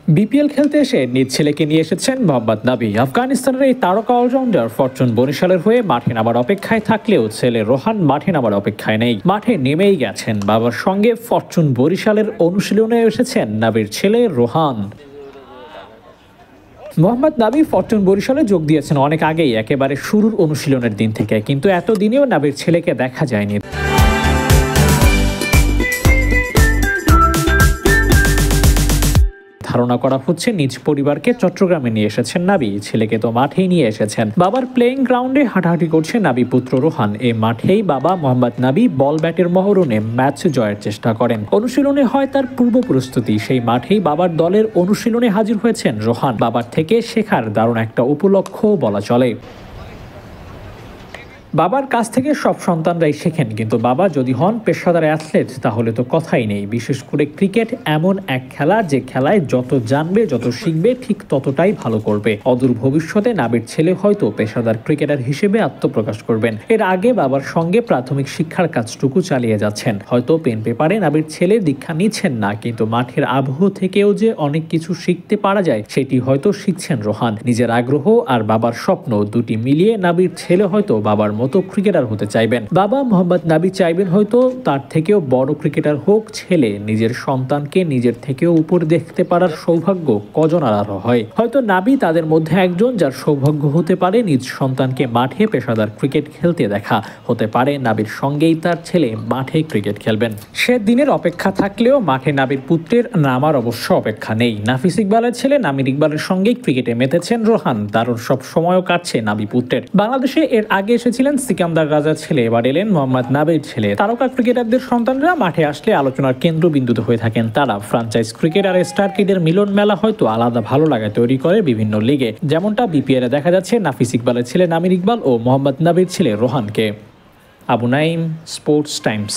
BPL খেলতে এসে নিজ ছেলেকে নিয়ে এসেছেন মোহাম্মদ নাবি। আফগানিস্তানের এই তারকা অলরাউন্ডার ফরচুন বরিশালের হয়ে মাঠে নামার অপেক্ষায় থাকলেও ছেলে রোহান মাঠে নামার অপেক্ষায় নেই, মাঠে নেমেই গেছেন। বাবার সঙ্গে ফরচুন বরিশালের অনুশীলনে এসেছেন নাবির ছেলে রোহান। মোহাম্মদ নাবি ফরচুন বরিশালে যোগ দিয়েছেন অনেক আগেই, একেবারে শুরুর অনুশীলনের দিন থেকে, কিন্তু এতদিনেও নাবির ছেলেকে দেখা যায়নি। ধারণা করা হচ্ছে নিজ পরিবারকে চট্টগ্রামে নিয়ে এসেছেন নাবি, ছেলেকে তো মাঠেই নিয়ে এসেছেন। বাবার প্লেইং গ্রাউন্ডে হাঁটাহাঁটি করছে নাবি পুত্র রোহান। এই মাঠেই বাবা মোহাম্মদ নাবি বল ব্যাটের মহরণে ম্যাচ জয়ের চেষ্টা করেন। অনুশীলনে হয় তার পূর্ব প্রস্তুতি, সেই মাঠেই বাবার দলের অনুশীলনে হাজির হয়েছেন রোহান। বাবার থেকে শেখার দারুণ একটা উপলক্ষ বলা চলে। বাবার কাছ থেকে সব সন্তানরাই শেখেন, কিন্তু বাবা যদি হন পেশাদার অ্যাথলেট তাহলে তো কথাই নেই। বিশেষ করে ক্রিকেট এমন এক খেলা, যে খেলায় যত জানবে যত শিখবে ঠিক ততটাই ভালো করবে। অদূর ভবিষ্যতে নাবির ছেলে হয়তো পেশাদার ক্রিকেটার হিসেবে আত্মপ্রকাশ করবেন। এর আগে বাবার সঙ্গে প্রাথমিক শিক্ষার কাজটুকু চালিয়ে যাচ্ছেন। হয়তো পেন পেপারে নাবির ছেলে দীক্ষা নিচ্ছেন না, কিন্তু মাঠের আবহ থেকেও যে অনেক কিছু শিখতে পারা যায় সেটি হয়তো শিখছেন রোহান। নিজের আগ্রহ আর বাবার স্বপ্ন দুটি মিলিয়ে নাবির ছেলে হয়তো বাবার মতো ক্রিকেটার হতে চাইবেন। বাবা মোহাম্মদ নাবি চাইবেন হয়তো তার থেকেও বড় ক্রিকেটার হোক ছেলে। নিজের সন্তানকে নিজের থেকেও উপর দেখতে পারার সৌভাগ্য কজন আর হয়। হয়তো নাবি তাদের মধ্যে একজন, যার সৌভাগ্য হতে পারে নিজ সন্তানকে মাঠে পেশাদার ক্রিকেট খেলতে দেখা। হতে পারে নাবির সঙ্গেই তার ছেলে মাঠে ক্রিকেট খেলবেন। সে দিনের অপেক্ষা থাকলেও মাঠে নাবির পুত্রের নামার অবশ্য অপেক্ষা নেই। নাফিস ইকবালের ছেলে নামির ইকবালের সঙ্গেই ক্রিকেটে মেতেছেন রোহান। দারুণ সব সময়ও কাটছে নাবি পুত্রের। বাংলাদেশে এর আগে এসেছিলেন সিকান্দার রাজার ছেলে, এবার এলেন মোহাম্মদ নাবির ছেলে। তারকা ক্রিকেটারদের সন্তানরা মাঠে আসলে আলোচনার কেন্দ্রবিন্দুতে হয়ে থাকেন তারা। ফ্রাঞ্চাইজ ক্রিকেট আর স্টার কিডের মিলন মেলা হয়তো আলাদা ভালো লাগা তৈরি করে বিভিন্ন লিগে, যেমনটা বিপিএলে দেখা যাচ্ছে নাফিস ইকবালের ছেলে নামির ইকবাল ও মোহাম্মদ নাবির ছেলে রোহানকে। Abu Naim, sports Times.